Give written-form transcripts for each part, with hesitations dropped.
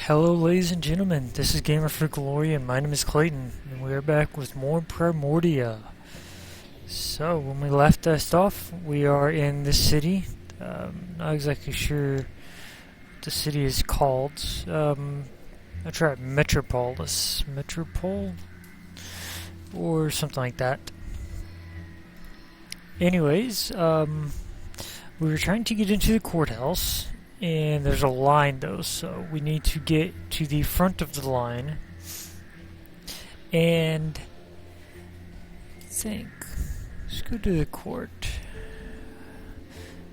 Hello ladies and gentlemen, this is GaminForGlory and my name is Clayton, and we are back with more Primordia. So, when we left us off, we are in this city. Not exactly sure what the city is called. I tried Metropol? Or something like that. Anyways, we were trying to get into the courthouse. And there's a line though, so we need to get to the front of the line. And let's go to the court.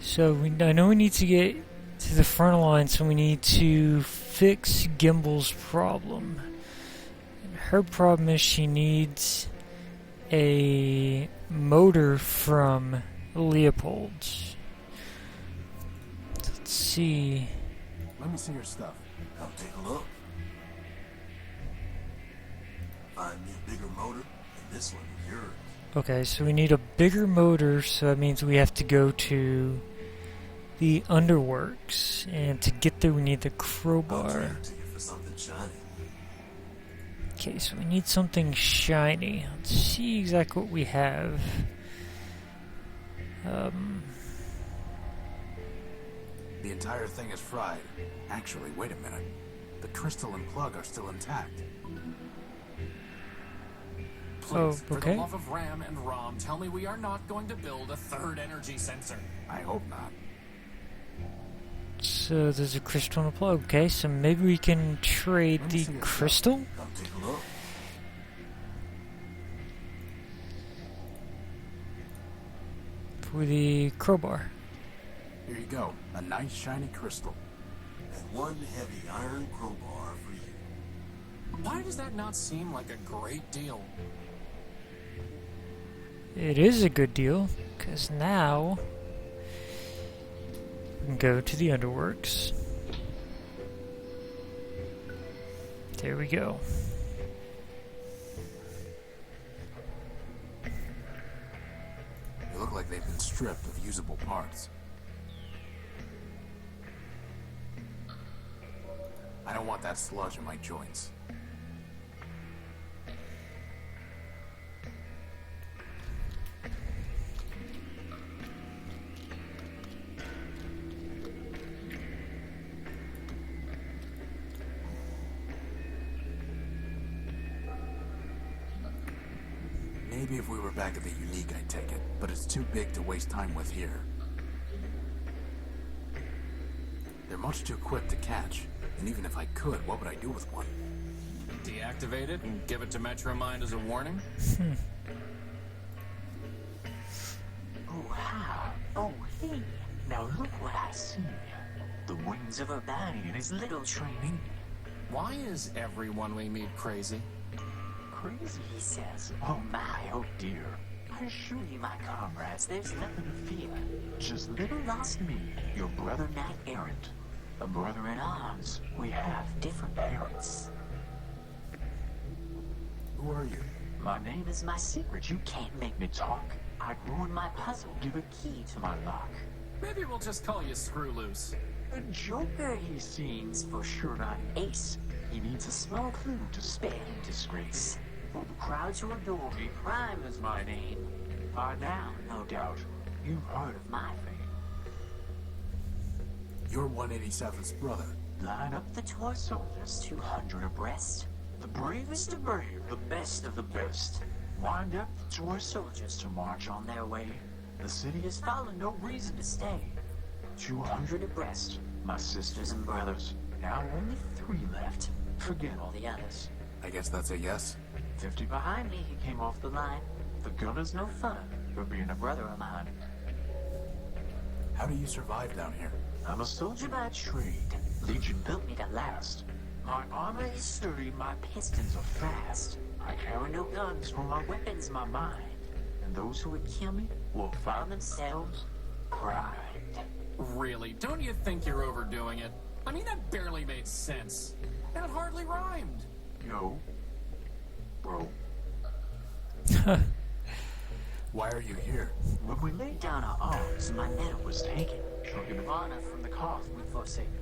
So I know we need to get to the front line, so we need to fix Gimble's problem. And her problem is she needs a motor from Leopold's. See. Let me see your stuff. I'll take a look. Find me a bigger motor, and this one is yours. Okay, so we need a bigger motor, so that means we have to go to the underworks, and to get there we need the I'll crowbar. trade it to you for something shiny. Okay, so we need something shiny. Let's see exactly what we have. The entire thing is fried. Actually, wait a minute. The crystal and plug are still intact. Please, for okay. the love of RAM and ROM, tell me we are not going to build a third energy sensor. I hope not. So there's a crystal and a plug. Okay, so maybe we can trade Let me the see your crystal I'll take a look. for the crowbar. Here you go. A nice shiny crystal. And one heavy iron crowbar for you. Why does that not seem like a great deal? It is a good deal, because now we can go to the underworks. There we go. They look like they've been stripped of usable parts. I don't want that sludge in my joints. Maybe if we were back at the Unique, I'd take it, but it's too big to waste time with here. They're much too quick to catch, and even if I could, what would I do with one? Deactivate it and give it to Metromind as a warning? Oh, hi. Oh, hey. Now look what I see. The wings of a bat and his little train. Why is everyone we meet crazy? Crazy, he says. Oh, my, oh, dear. I assure you, my comrades, there's nothing to fear. Just little lost me, your brother knight errant. A brother in arms. We have different parents. Who are you? My name is my secret. You can't make me talk. I'd ruin my puzzle. Give a key to my lock. Maybe we'll just call you Screw Loose. A joker, he seems, for sure not an ace. He needs a small clue to spare him disgrace. For the crowds who adore me, Prime is my name. By now, no doubt, you've heard of my fame. You're 187's brother. Line up the toy soldiers, 200 abreast. The bravest of brave, the best of the best. Wind up the toy soldiers to march on their way. The city has fallen, no reason to stay. 200 abreast, my sisters and brothers. Now only 3 left. Forget all the others. I guess that's a yes? 50 behind me, he came off the line. The gun is no fun for being a brother of mine. How do you survive down here? I'm a soldier by trade. Legion built me to last. My armor is sturdy, my pistons are fast. I carry no guns, for my weapon's my mind. And those who would kill me will find themselves pride. Really, don't you think you're overdoing it? I mean, that barely made sense. And it hardly rhymed. Yo, bro. Why are you here? When we laid down our arms, my medal was taken. Token of honor from the cause we forsaken.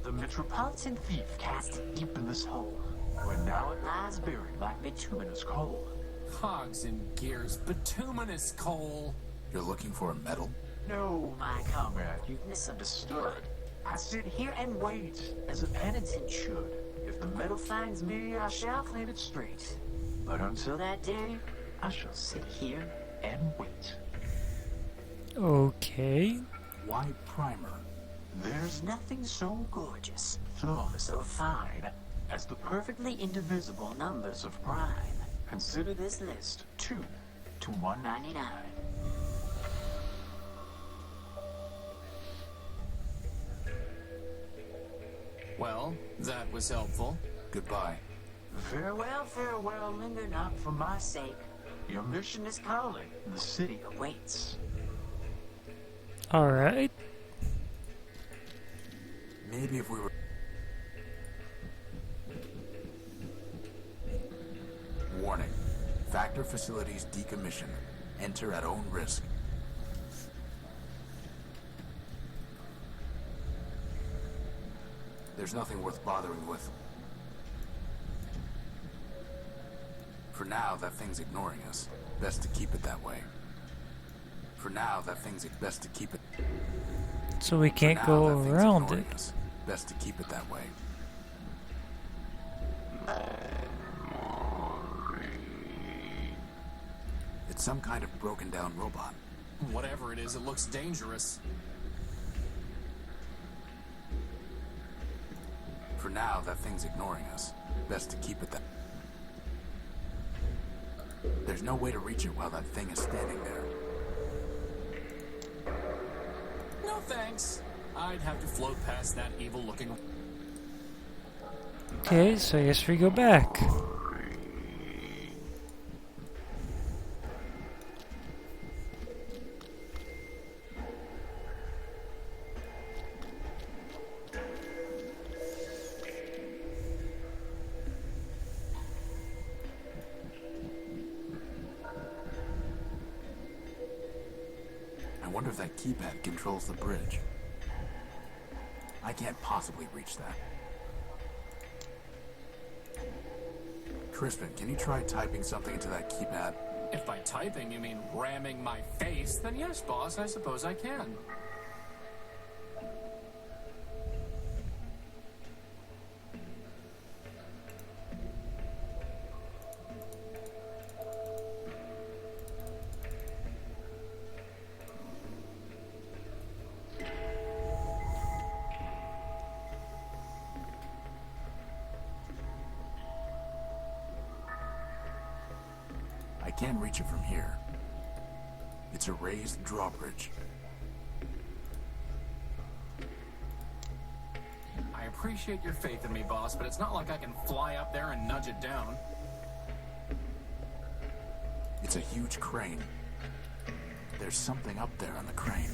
The Metropolitan thief cast it deep in this hole, where now it lies buried like bituminous coal. Cogs and gears, bituminous coal. You're looking for a medal? No, my comrade, you've misunderstood. I sit here and wait, as a penitent should. If the metal finds me, I shall claim it straight. But until that day, I shall sit here and wait. Okay. Why Primer? There's nothing so gorgeous, flawless, or fine as the perfectly indivisible numbers of prime. Consider this list 2 to 199. Well, that was helpful. Goodbye. Farewell, farewell, linger not for my sake. Your mission is calling, the city awaits. Alright. Maybe if we were... Warning. Factor facilities decommission. Enter at own risk. There's nothing worth bothering with. For now, that thing's ignoring us. Best to keep it that way. For now, that thing's best to keep it... So we can't For now, go that thing's around ignoring it. us. Best to keep it that way. It's some kind of broken down robot. Whatever it is, it looks dangerous. For now, that thing's ignoring us. Best to keep it that... There's no way to reach it while that thing is standing there. No thanks. I'd have to float past that evil-looking... Okay, so I guess we go back. I wonder if that keypad controls the bridge. I can't possibly reach that. Crispin, can you try typing something into that keypad? If by typing you mean ramming my face, then yes, boss, I suppose I can. I can't reach it from here. It's a raised drawbridge. I appreciate your faith in me, boss, but it's not like I can fly up there and nudge it down. It's a huge crane. There's something up there on the crane.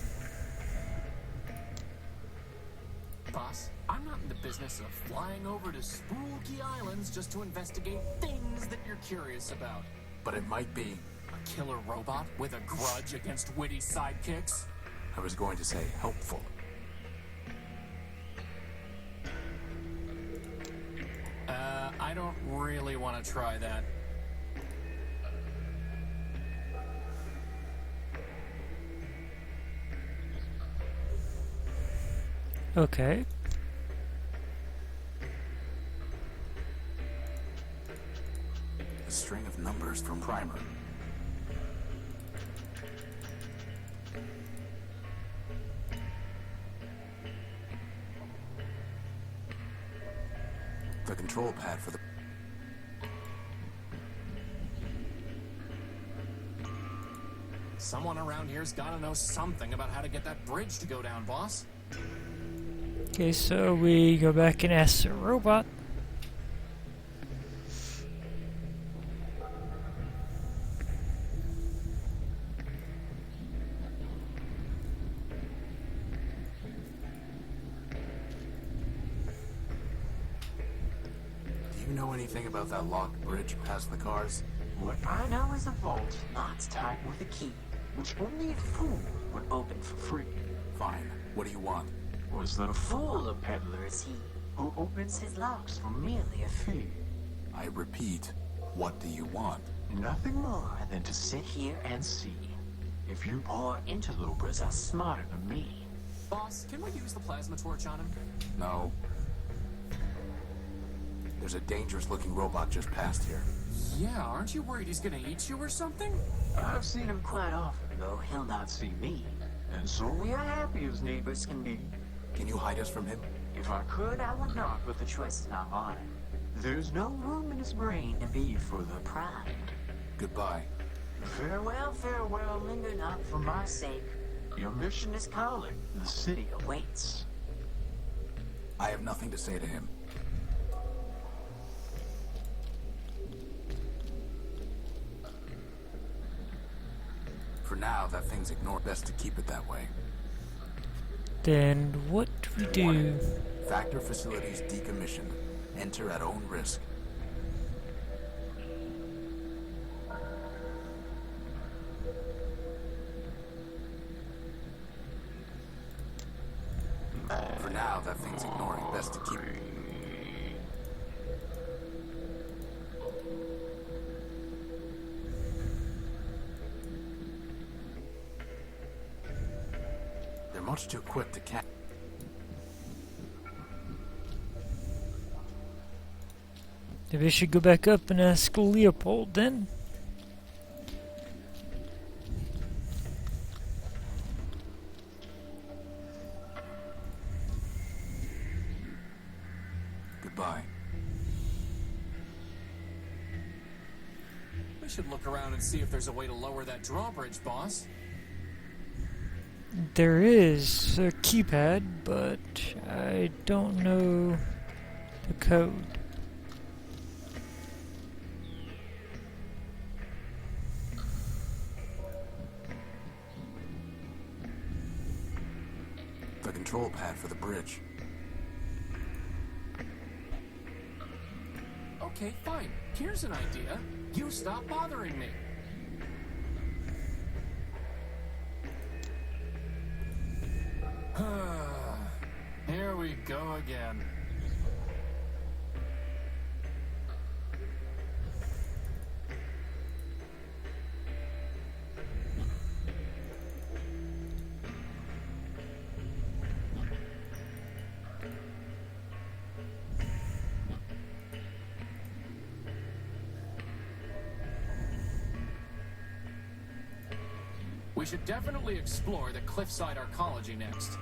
Boss, I'm not in the business of flying over to spooky islands just to investigate things that you're curious about. But it might be... A killer robot with a grudge against witty sidekicks? I was going to say helpful. I don't really want to try that. Okay. A string of numbers from Primer. The control pad for the... Someone around here's gotta know something about how to get that bridge to go down, boss. Okay, so we go back and ask the robot. Do you know anything about that locked bridge past the cars? What I know is a vault locked tight with a key, which only a fool would open for free. Fine. What do you want? Was the fool a peddler is he, who opens his locks for merely a fee? I repeat, what do you want? Nothing more than to sit here and see if you poor interlopers are smarter than me. Boss, can we use the plasma torch on him? No. There's a dangerous-looking robot just past here. Yeah, aren't you worried he's gonna eat you or something? I've seen him quite often, though he'll not see me. And so we are happy as neighbors can be. Can you hide us from him? If I could, I would not, but the choice is not mine. There's no room in his brain to be for the pride. Goodbye. Farewell, farewell, linger not for my sake. Your mission is calling. The city awaits. I have nothing to say to him. For now, that thing's ignored. Best to keep it that way. Then what do we do? Warning. Factor facilities decommissioned. Enter at own risk. For now, that thing's ignoring. Best to keep it. They're much too quick to catch. Maybe I should go back up and ask Leopold then. Goodbye. We should look around and see if there's a way to lower that drawbridge, boss. There is a keypad, but I don't know the code. The control pad for the bridge. Okay, fine. Here's an idea. You stop bothering me. Here we go again. We should definitely explore the cliffside arcology next. The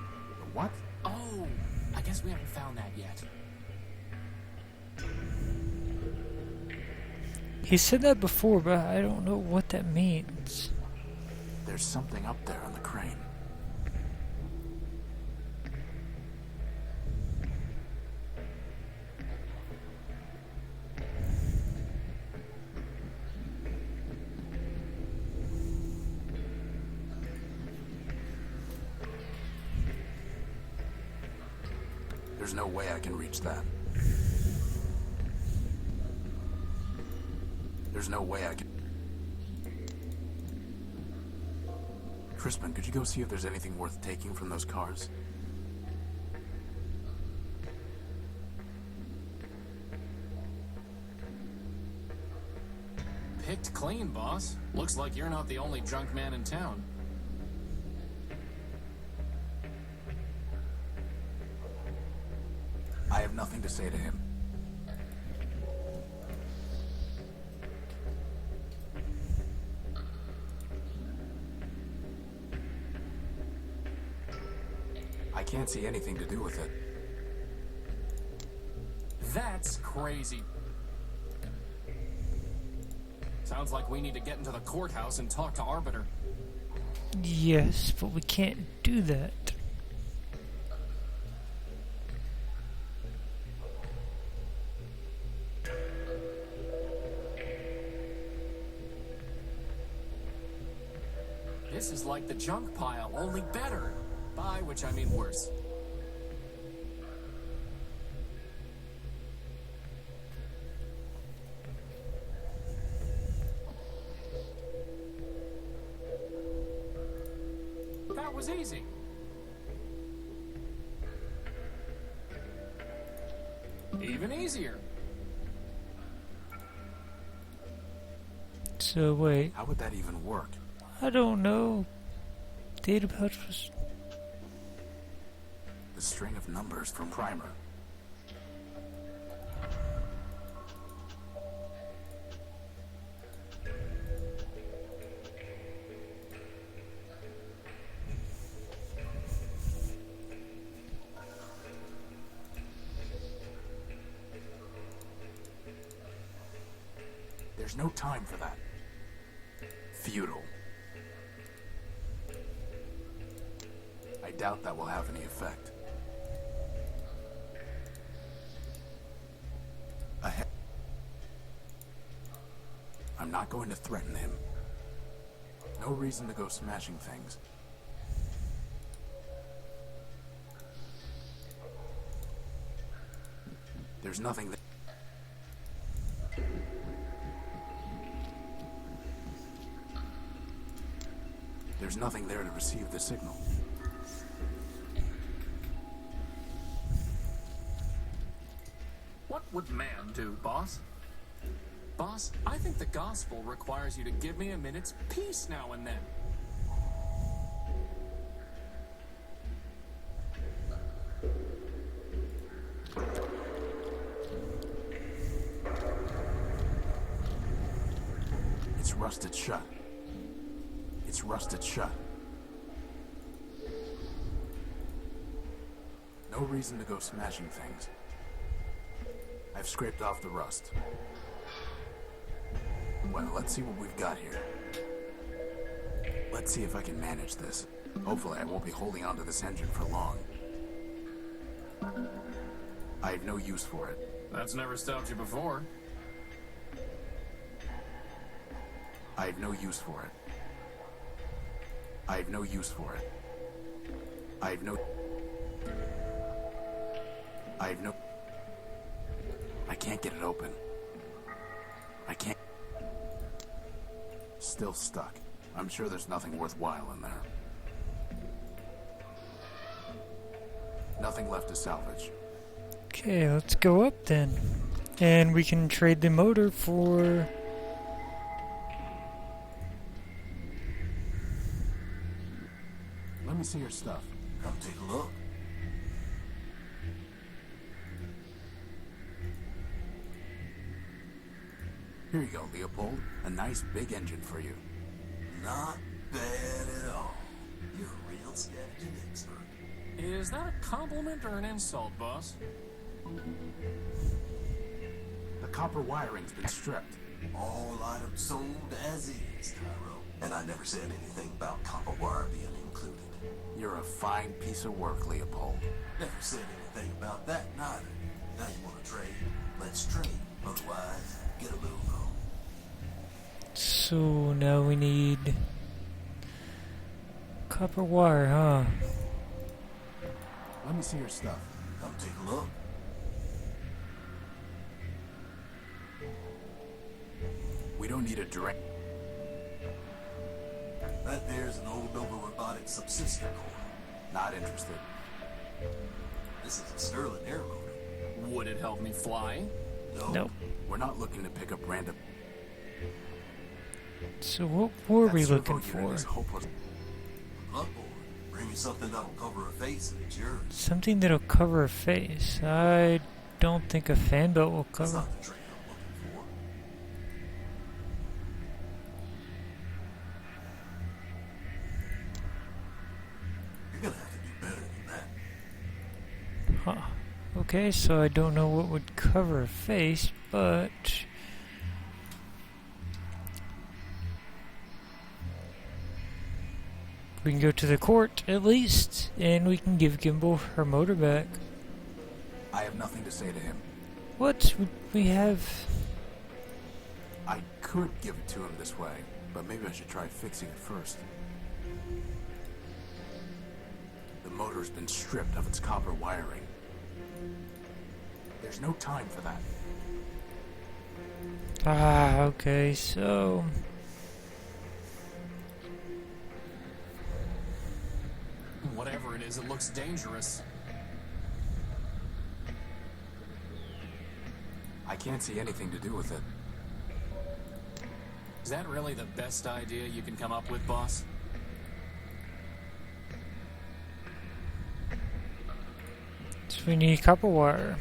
what? Oh, I guess we haven't found that yet. He said that before, but I don't know what that means. There's something up there on the crane. There's no way I can reach that. There's no way I can... Crispin, could you go see if there's anything worth taking from those cars? Picked clean, boss. Looks like you're not the only drunk man in town. I have nothing to say to him. I can't see anything to do with it. That's crazy. Sounds like we need to get into the courthouse and talk to Arbiter. Yes, but we can't do that. This is like the junk pile, only better. By which I mean worse. That was easy. Even easier. So wait, How would that even work? I don't know. Data pouch was... The string of numbers from Primer. There's no time for that. Futile. I doubt that will have any effect. I'm not going to threaten him. No reason to go smashing things. There's nothing that... There's nothing there to receive the signal. What would man do, boss? Boss, I think the gospel requires you to give me a minute's peace now and then. It's rusted shut. It's rusted shut. No reason to go smashing things. I've scraped off the rust. Well, let's see what we've got here. Let's see if I can manage this. Hopefully I won't be holding onto this engine for long. I have no use for it. That's never stopped you before. I have no use for it. I have no use for it. I have no... I can't get it open. I can't... Still stuck. I'm sure there's nothing worthwhile in there. Nothing left to salvage. Okay, let's go up then. And we can trade the motor for... Let me see your stuff. Come take a look. Here you go, Leopold. A nice big engine for you. Not bad at all. You're a real scavenging expert. Is that a compliment or an insult, boss? The copper wiring's been stripped. All items sold as is, Cairo. And I never said anything about copper wire being included. You're a fine piece of work, Leopold. Never said anything about that, neither. Now you want to trade? Let's trade. Otherwise, get a move on. So now we need... copper wire, huh? Let me see your stuff. Come take a look. We don't need a drain. That there's an old Nova robotic subsystem core. Not interested. This is a Sterling air motor. Would it help me fly? No. Nope. We're not looking to pick up random... So what were That we servo looking unit for? is hopeless. Bloodborne. Bring me something that'll cover a face and it's yours. Something that'll cover a face. I don't think a fan belt will That's cover. not the trade I'm looking for. You're gonna have to do better than that. Huh. Okay, so I don't know what would cover a face, but... we can go to the court, at least, and we can give Gimbal her motor back. I have nothing to say to him. What? We have... I could give it to him this way, but maybe I should try fixing it first. The motor's been stripped of its copper wiring. There's no time for that. Ah, okay, so... Whatever it is, it looks dangerous. I can't see anything to do with it. Is that really the best idea you can come up with, boss? So we need copper wire.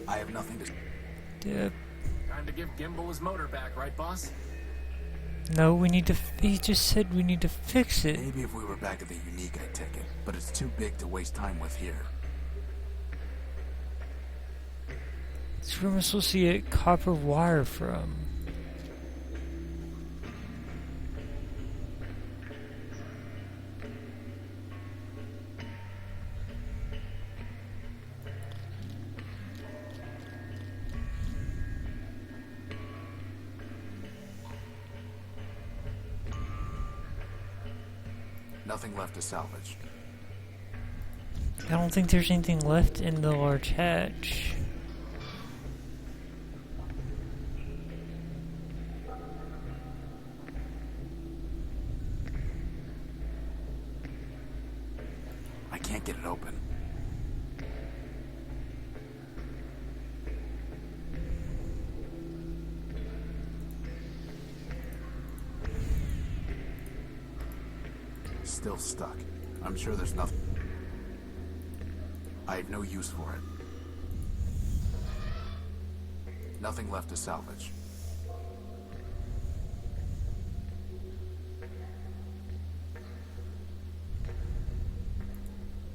I have nothing to... Yep. Time to give Gimbal his motor back, right, boss? No, we need to. He just said we need to fix it. Maybe if we were back at the Unique, I'd take it. But it's too big to waste time with here. It's where I'm supposed to get copper wire from. Nothing left to salvage. I don't think there's anything left in the large hatch. I can't get it open. Still stuck. I'm sure there's nothing. I have no use for it. Nothing left to salvage.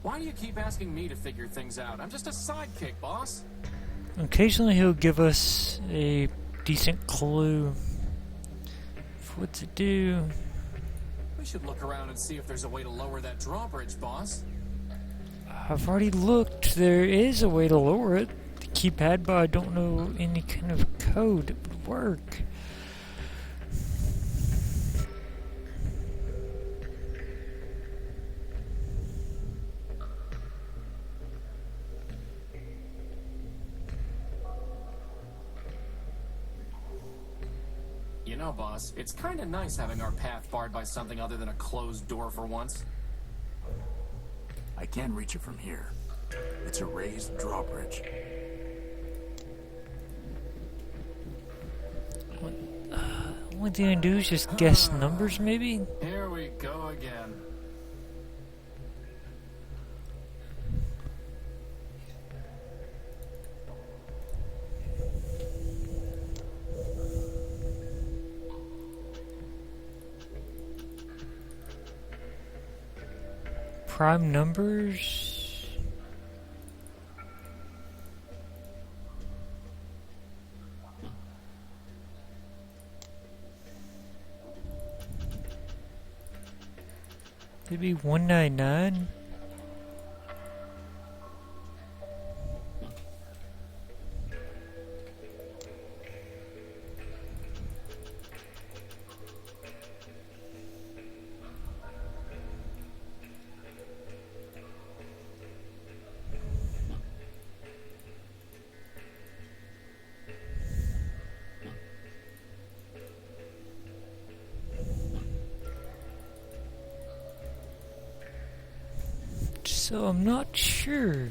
Why do you keep asking me to figure things out? I'm just a sidekick, boss. Occasionally he'll give us a decent clue of what to do. We should look around and see if there's a way to lower that drawbridge, boss. I've already looked. There is a way to lower it. The keypad, but I don't know any kind of code that would work. You know, boss, it's kind of nice having our path barred by something other than a closed door for once. I can't reach it from here. It's a raised drawbridge. Only thing I can do is just guess numbers, maybe? Here we go again. Prime numbers? Maybe 199? So I'm not sure.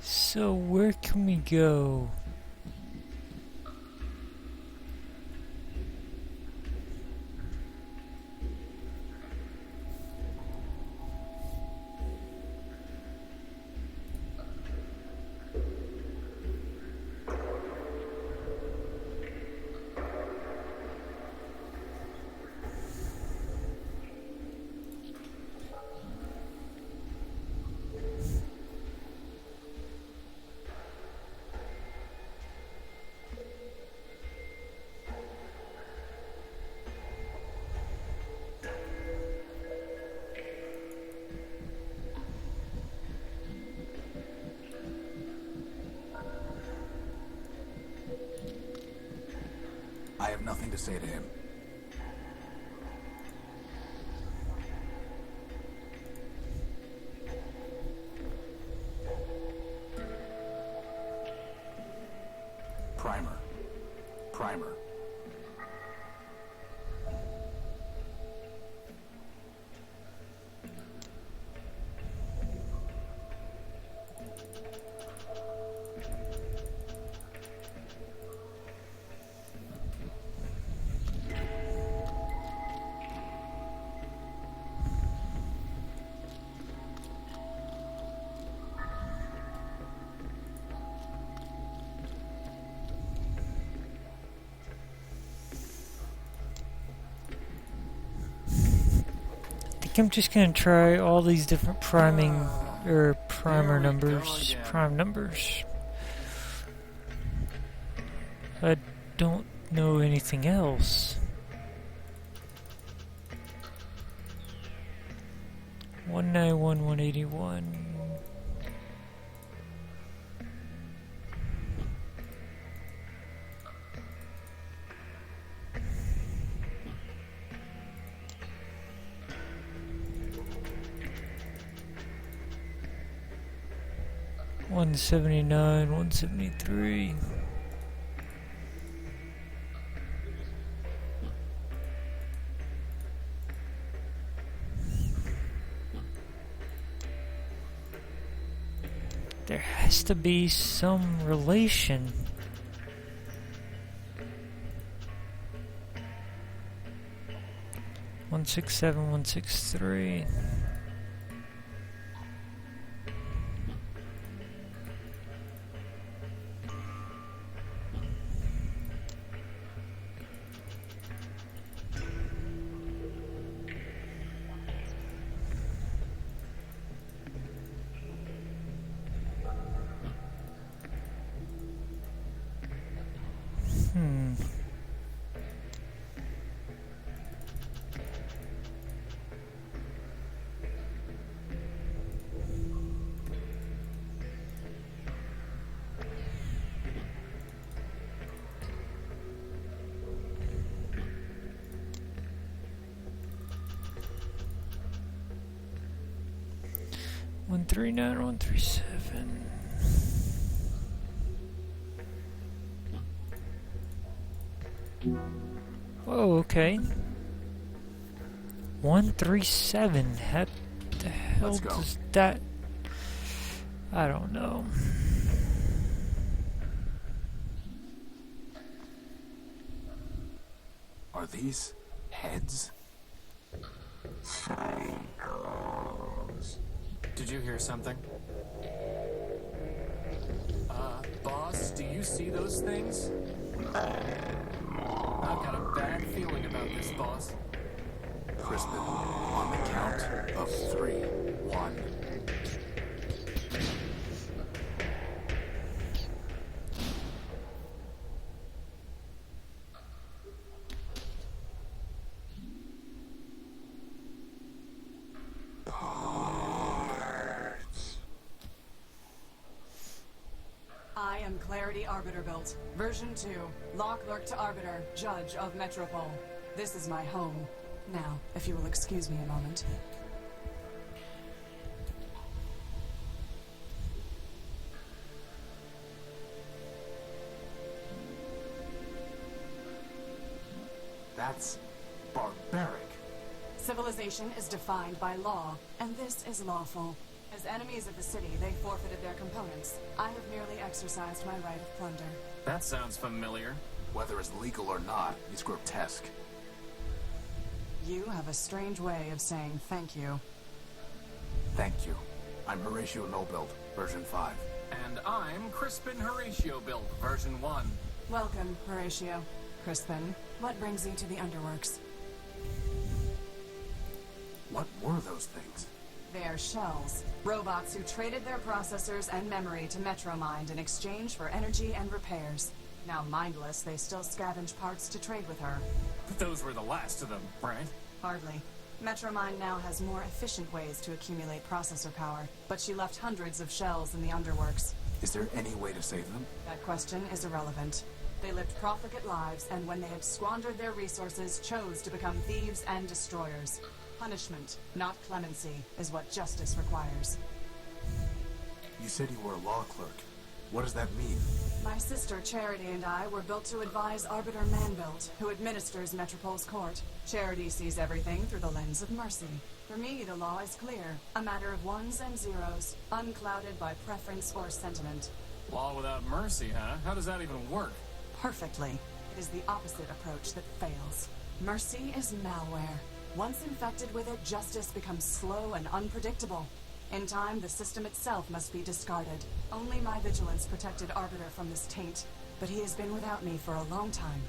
So where can we go? I have nothing to say to him. primer. I'm just gonna try all these different priming or primer numbers, prime numbers. I don't know anything else. 191, 181. One 79, 173. There has to be some relation. One 167, 163. One 139, 137. Whoa, okay. 137. How the hell does that? I don't know. Are these heads? Did you hear something? Boss, do you see those things? I've got a bad feeling about this, boss. Crispin, on the count of 3. 1. I am Clarity Arbiter Built, version 2, Law Clerk to Arbiter, Judge of Metropol. This is my home. Now, if you will excuse me a moment. That's barbaric. Civilization is defined by law, and this is lawful. As enemies of the city, they forfeited their components. I have merely exercised my right of plunder. That sounds familiar. Whether it's legal or not, it's grotesque. You have a strange way of saying thank you. Thank you. I'm Horatio Nullbuilt, version 5. And I'm Crispin Horatio Built, version 1. Welcome, Horatio. Crispin, what brings you to the Underworks? What were those things? They are shells. Robots who traded their processors and memory to Metromind in exchange for energy and repairs. Now mindless, they still scavenge parts to trade with her. Those were the last of them, right? Hardly. Metromind now has more efficient ways to accumulate processor power, but she left hundreds of shells in the Underworks. Is there any way to save them? That question is irrelevant. They lived profligate lives, and when they had squandered their resources, chose to become thieves and destroyers. Punishment, not clemency, is what justice requires. You said you were a law clerk. What does that mean? My sister Charity and I were built to advise Arbiter Manbuilt, who administers Metropol's court. Charity sees everything through the lens of mercy. For me, the law is clear, a matter of ones and zeros, unclouded by preference or sentiment. Law without mercy, huh? How does that even work? Perfectly. It is the opposite approach that fails. Mercy is malware. Once infected with it, justice becomes slow and unpredictable. In time, the system itself must be discarded. Only my vigilance protected Arbiter from this taint, but he has been without me for a long time.